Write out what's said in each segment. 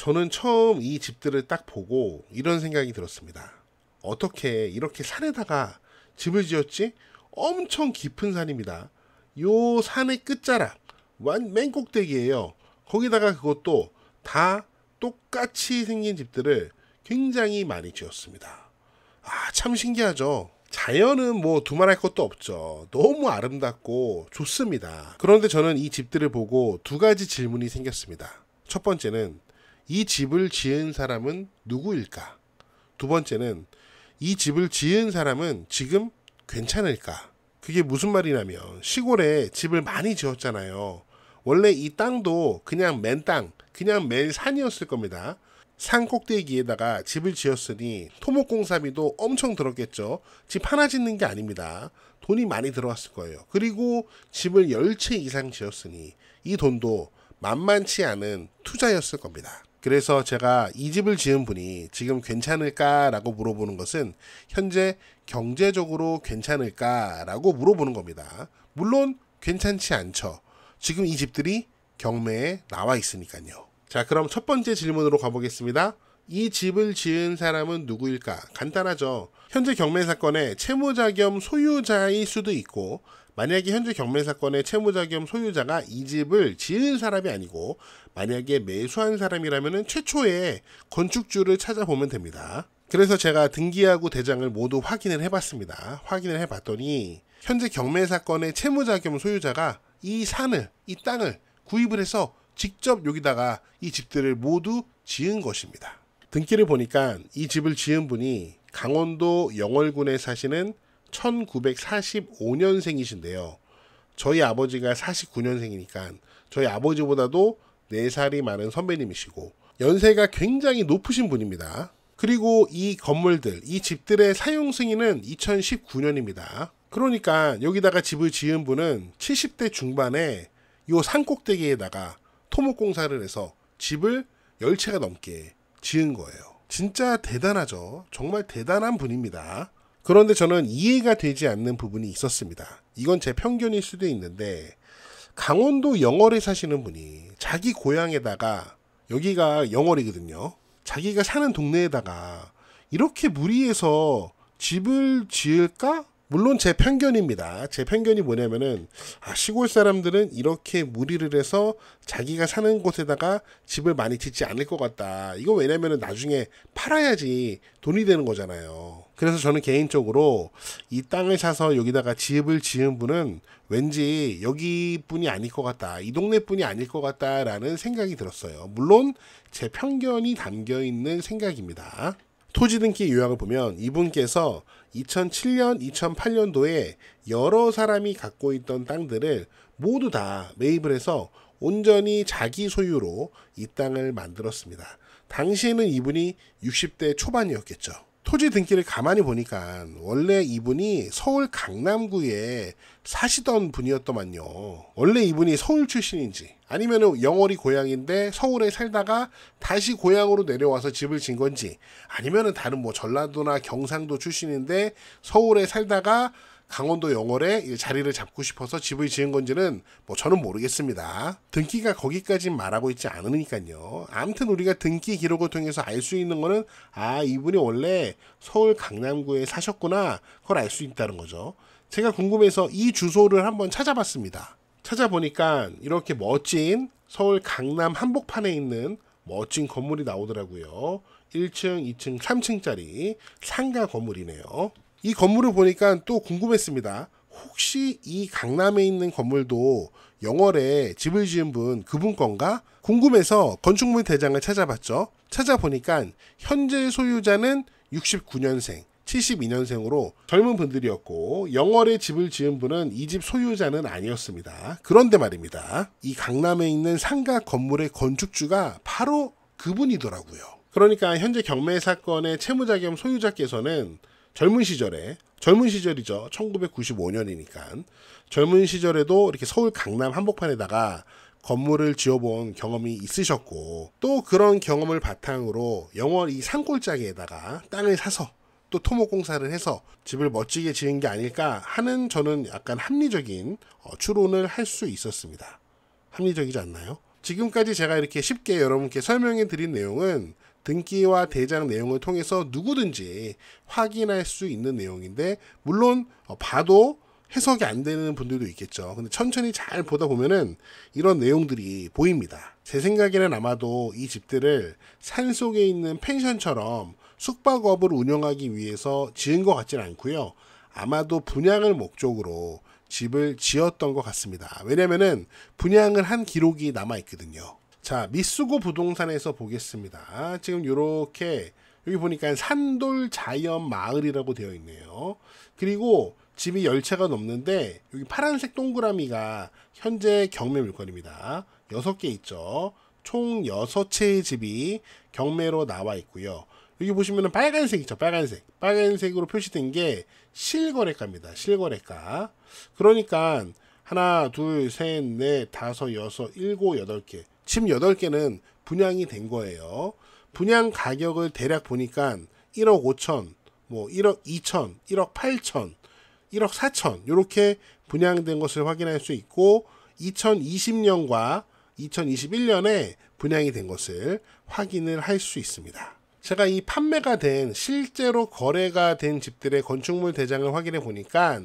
저는 처음 이 집들을 딱 보고 이런 생각이 들었습니다. 어떻게 이렇게 산에다가 집을 지었지? 엄청 깊은 산입니다. 요 산의 끝자락, 맨 꼭대기예요. 거기다가 그것도 다 똑같이 생긴 집들을 굉장히 많이 지었습니다. 참 신기하죠. 자연은 뭐 두말할 것도 없죠. 너무 아름답고 좋습니다. 그런데 저는 이 집들을 보고 두 가지 질문이 생겼습니다. 첫 번째는 이 집을 지은 사람은 누구일까? 두 번째는 이 집을 지은 사람은 지금 괜찮을까? 그게 무슨 말이냐면 시골에 집을 많이 지었잖아요. 원래 이 땅도 그냥 맨 땅, 그냥 맨 산이었을 겁니다. 산 꼭대기에다가 집을 지었으니 토목공사비도 엄청 들었겠죠. 집 하나 짓는 게 아닙니다. 돈이 많이 들어왔을 거예요. 그리고 집을 10채 이상 지었으니 이 돈도 만만치 않은 투자였을 겁니다. 그래서 제가 이 집을 지은 분이 지금 괜찮을까라고 물어보는 것은 현재 경제적으로 괜찮을까라고 물어보는 겁니다. 물론 괜찮지 않죠. 지금 이 집들이 경매에 나와 있으니까요. 자, 그럼 첫 번째 질문으로 가보겠습니다. 이 집을 지은 사람은 누구일까? 간단하죠. 현재 경매 사건의 채무자 겸 소유자일 수도 있고, 만약에 현재 경매 사건의 채무자 겸 소유자가 이 집을 지은 사람이 아니고 만약에 매수한 사람이라면 최초의 건축주를 찾아보면 됩니다. 그래서 제가 등기하고 대장을 모두 확인을 해봤습니다. 확인을 해봤더니 현재 경매 사건의 채무자 겸 소유자가 이 산을, 이 땅을 구입을 해서 직접 여기다가 이 집들을 모두 지은 것입니다. 등기를 보니까 이 집을 지은 분이 강원도 영월군에 사시는 1945년생이신데요. 저희 아버지가 49년생이니까 저희 아버지보다도 4살이 많은 선배님이시고 연세가 굉장히 높으신 분입니다. 그리고 이 건물들, 이 집들의 사용 승인은 2019년입니다. 그러니까 여기다가 집을 지은 분은 70대 중반에 요 산꼭대기에다가 토목공사를 해서 집을 10채가 넘게 지은 거예요. 진짜 대단하죠. 정말 대단한 분입니다. 그런데 저는 이해가 되지 않는 부분이 있었습니다. 이건 제 편견일 수도 있는데 강원도 영월에 사시는 분이 자기 고향에다가, 여기가 영월이거든요, 자기가 사는 동네에다가 이렇게 무리해서 집을 지을까? 물론 제 편견입니다. 제 편견이 뭐냐면은 시골 사람들은 이렇게 무리를 해서 자기가 사는 곳에다가 집을 많이 짓지 않을 것 같다. 이거 왜냐면은 나중에 팔아야지 돈이 되는 거잖아요. 그래서 저는 개인적으로 이 땅을 사서 여기다가 집을 지은 분은 왠지 여기 분이 아닐 것 같다, 이 동네 분이 아닐 것 같다라는 생각이 들었어요. 물론 제 편견이 담겨있는 생각입니다. 토지 등기 요약을 보면 이분께서 2007년, 2008년도에 여러 사람이 갖고 있던 땅들을 모두 다 매입을 해서 온전히 자기 소유로 이 땅을 만들었습니다. 당시에는 이분이 60대 초반이었겠죠. 토지 등기를 가만히 보니까 원래 이분이 서울 강남구에 사시던 분이었더만요. 원래 이분이 서울 출신인지 아니면 영월이 고향인데 서울에 살다가 다시 고향으로 내려와서 집을 진 건지, 아니면 다른 뭐 전라도나 경상도 출신인데 서울에 살다가 강원도 영월에 자리를 잡고 싶어서 집을 지은 건지는 뭐 저는 모르겠습니다. 등기가 거기까지 말하고 있지 않으니까요. 아무튼 우리가 등기 기록을 통해서 알 수 있는 거는 이분이 원래 서울 강남구에 사셨구나, 그걸 알 수 있다는 거죠. 제가 궁금해서 이 주소를 한번 찾아봤습니다. 찾아보니까 이렇게 멋진 서울 강남 한복판에 있는 멋진 건물이 나오더라고요. 1층, 2층, 3층짜리 상가 건물이네요. 이 건물을 보니까 또 궁금했습니다. 혹시 이 강남에 있는 건물도 영월에 집을 지은 분, 그분 건가? 궁금해서 건축물 대장을 찾아봤죠. 찾아보니까 현재 소유자는 69년생, 72년생으로 젊은 분들이었고 영월에 집을 지은 분은 이 집 소유자는 아니었습니다. 그런데 말입니다, 이 강남에 있는 상가 건물의 건축주가 바로 그분이더라고요. 그러니까 현재 경매 사건의 채무자 겸 소유자께서는 젊은 시절이죠. 1995년이니까 젊은 시절에도 이렇게 서울 강남 한복판에다가 건물을 지어본 경험이 있으셨고, 또 그런 경험을 바탕으로 영월 이 산골짜기에다가 땅을 사서 또 토목공사를 해서 집을 멋지게 지은 게 아닐까 하는, 저는 약간 합리적인 추론을 할 수 있었습니다. 합리적이지 않나요? 지금까지 제가 이렇게 쉽게 여러분께 설명해 드린 내용은 등기와 대장 내용을 통해서 누구든지 확인할 수 있는 내용인데, 물론 봐도 해석이 안 되는 분들도 있겠죠. 근데 천천히 잘 보다 보면은 이런 내용들이 보입니다. 제 생각에는 아마도 이 집들을 산속에 있는 펜션처럼 숙박업을 운영하기 위해서 지은 것 같지는 않고요. 아마도 분양을 목적으로 집을 지었던 것 같습니다. 왜냐면은 분양을 한 기록이 남아 있거든요. 자, 미쓰고 부동산에서 보겠습니다. 지금 이렇게 여기 보니까 산돌 자연 마을이라고 되어 있네요. 그리고 집이 10채가 넘는데 여기 파란색 동그라미가 현재 경매 물건입니다. 6개 있죠. 총 6채의 집이 경매로 나와 있고요. 여기 보시면은 빨간색 있죠. 빨간색으로 표시된 게 실거래가입니다. 실거래가. 그러니까 하나, 둘, 셋, 넷, 다섯, 여섯, 일곱, 8개. 집 8개는 분양이 된 거예요. 분양 가격을 대략 보니까 1억 5천, 뭐 1억 2천, 1억 8천, 1억 4천 이렇게 분양된 것을 확인할 수 있고 2020년과 2021년에 분양이 된 것을 확인을 할 수 있습니다. 제가 이 판매가 된 실제로 거래가 된 집들의 건축물 대장을 확인해 보니까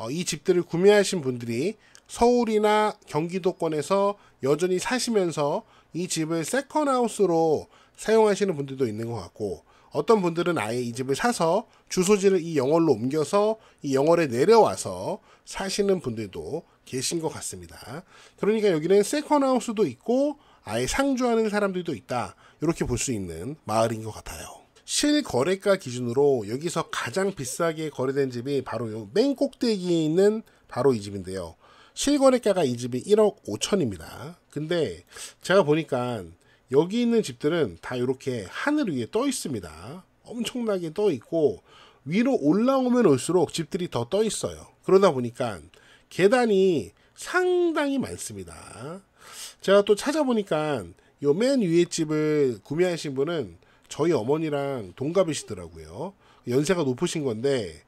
이 집들을 구매하신 분들이 서울이나 경기도권에서 여전히 사시면서 이 집을 세컨하우스로 사용하시는 분들도 있는 것 같고, 어떤 분들은 아예 이 집을 사서 주소지를 이 영월로 옮겨서 이 영월에 내려와서 사시는 분들도 계신 것 같습니다. 그러니까 여기는 세컨하우스도 있고 아예 상주하는 사람들도 있다, 이렇게 볼 수 있는 마을인 것 같아요. 실거래가 기준으로 여기서 가장 비싸게 거래된 집이 바로 맨 꼭대기에 있는 바로 이 집인데요. 실거래가가 이 집이 1억 5천입니다. 근데 제가 보니까 여기 있는 집들은 다 이렇게 하늘 위에 떠 있습니다. 엄청나게 떠 있고 위로 올라오면 올수록 집들이 더 떠 있어요. 그러다 보니까 계단이 상당히 많습니다. 제가 또 찾아보니까 요 맨 위에 집을 구매하신 분은 저희 어머니랑 동갑이시더라고요. 연세가 높으신 건데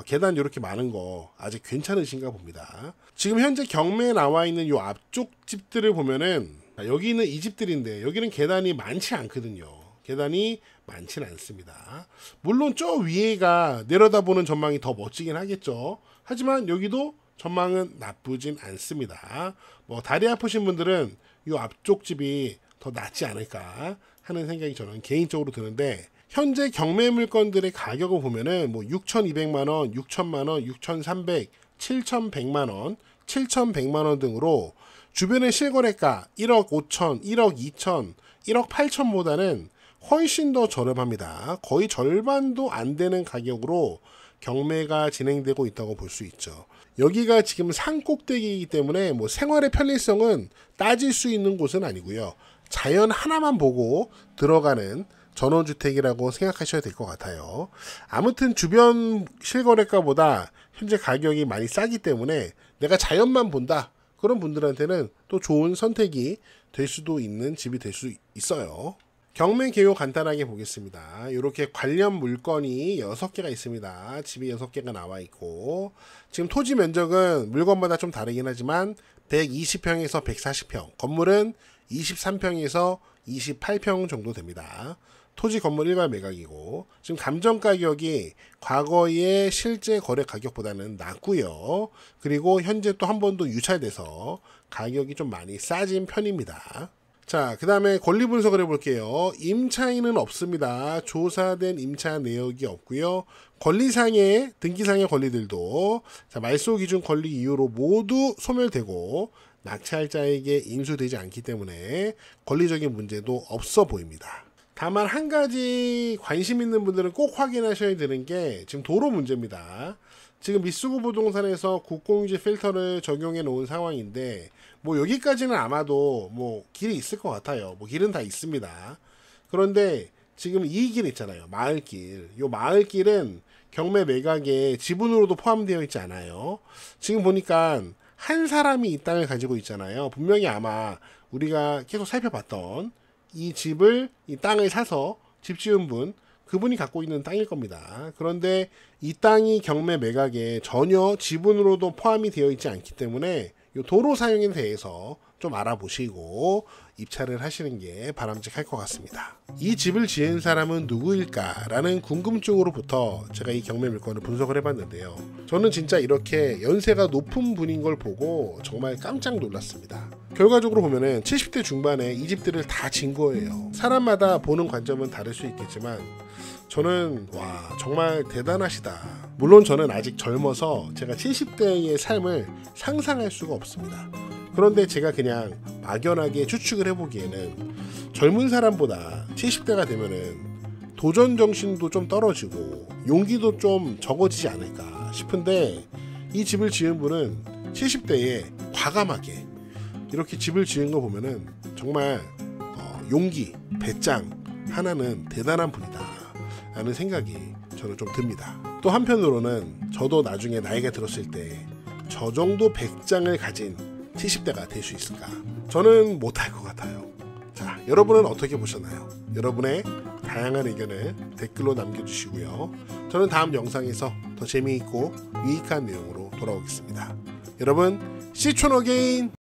계단 이렇게 많은 거 아직 괜찮으신가 봅니다. 지금 현재 경매에 나와 있는 요 앞쪽 집들을 보면은 여기 있는 이 집들인데 여기는 계단이 많지 않거든요. 계단이 많지는 않습니다. 물론 저 위에가 내려다보는 전망이 더 멋지긴 하겠죠. 하지만 여기도 전망은 나쁘진 않습니다. 뭐 다리 아프신 분들은 이 앞쪽 집이 더 낫지 않을까 하는 생각이 저는 개인적으로 드는데, 현재 경매 물건들의 가격을 보면은 뭐 6,200만원, 6,000만원, 6,300, 7,100만원, 7,100만원 등으로 주변의 실거래가 1억 5천, 1억 2천, 1억 8천보다는 훨씬 더 저렴합니다. 거의 절반도 안 되는 가격으로 경매가 진행되고 있다고 볼 수 있죠. 여기가 지금 산꼭대기이기 때문에 뭐 생활의 편리성은 따질 수 있는 곳은 아니고요. 자연 하나만 보고 들어가는 전원주택이라고 생각하셔야 될 것 같아요. 아무튼 주변 실거래가보다 현재 가격이 많이 싸기 때문에 내가 자연만 본다, 그런 분들한테는 또 좋은 선택이 될 수도 있는 집이 될 수 있어요. 경매 개요 간단하게 보겠습니다. 이렇게 관련 물건이 6개가 있습니다. 집이 6개가 나와 있고, 지금 토지 면적은 물건마다 좀 다르긴 하지만 120평에서 140평, 건물은 23평에서 28평 정도 됩니다. 토지 건물 일괄 매각이고, 지금 감정 가격이 과거의 실제 거래 가격보다는 낮고요. 그리고 현재 또 한 번 더 유찰돼서 가격이 좀 많이 싸진 편입니다. 자, 그 다음에 권리 분석을 해볼게요. 임차인은 없습니다. 조사된 임차 내역이 없고요. 권리상의 등기상의 권리들도 말소 기준 권리 이유로 모두 소멸되고 낙찰자에게 인수되지 않기 때문에 권리적인 문제도 없어 보입니다. 다만 한 가지 관심 있는 분들은 꼭 확인하셔야 되는 게 지금 도로 문제입니다. 지금 미쓰고 부동산에서 국공유지 필터를 적용해 놓은 상황인데, 뭐 여기까지는 아마도 뭐 길이 있을 것 같아요. 뭐 길은 다 있습니다. 그런데 지금 이 길 있잖아요. 마을길. 요 마을길은 경매 매각에 지분으로도 포함되어 있지 않아요. 지금 보니까 한 사람이 이 땅을 가지고 있잖아요. 분명히 아마 우리가 계속 살펴봤던 이 집을, 이 땅을 사서 집 지은 분, 그분이 갖고 있는 땅일 겁니다. 그런데 이 땅이 경매 매각에 전혀 지분으로도 포함이 되어 있지 않기 때문에 이 도로 사용에 대해서 좀 알아보시고 입찰을 하시는 게 바람직할 것 같습니다. 이 집을 지은 사람은 누구일까 라는 궁금증으로부터 제가 이 경매 물건을 분석을 해봤는데요. 저는 진짜 이렇게 연세가 높은 분인 걸 보고 정말 깜짝 놀랐습니다. 결과적으로 보면은 70대 중반에 이 집들을 다 진 거예요. 사람마다 보는 관점은 다를 수 있겠지만 저는 와 정말 대단하시다. 물론 저는 아직 젊어서 제가 70대의 삶을 상상할 수가 없습니다. 그런데 제가 그냥 막연하게 추측을 해보기에는 젊은 사람보다 70대가 되면은 도전 정신도 좀 떨어지고 용기도 좀 적어지지 않을까 싶은데, 이 집을 지은 분은 70대에 과감하게 이렇게 집을 지은 거 보면은 정말 용기, 배짱 하나는 대단한 분이다 라는 생각이 저는 좀 듭니다. 또 한편으로는 저도 나중에 나이가 들었을 때 저 정도 배짱을 가진 70대가 될 수 있을까? 저는 못할 것 같아요. 자, 여러분은 어떻게 보셨나요? 여러분의 다양한 의견을 댓글로 남겨주시고요. 저는 다음 영상에서 더 재미있고 유익한 내용으로 돌아오겠습니다. 여러분, See you again!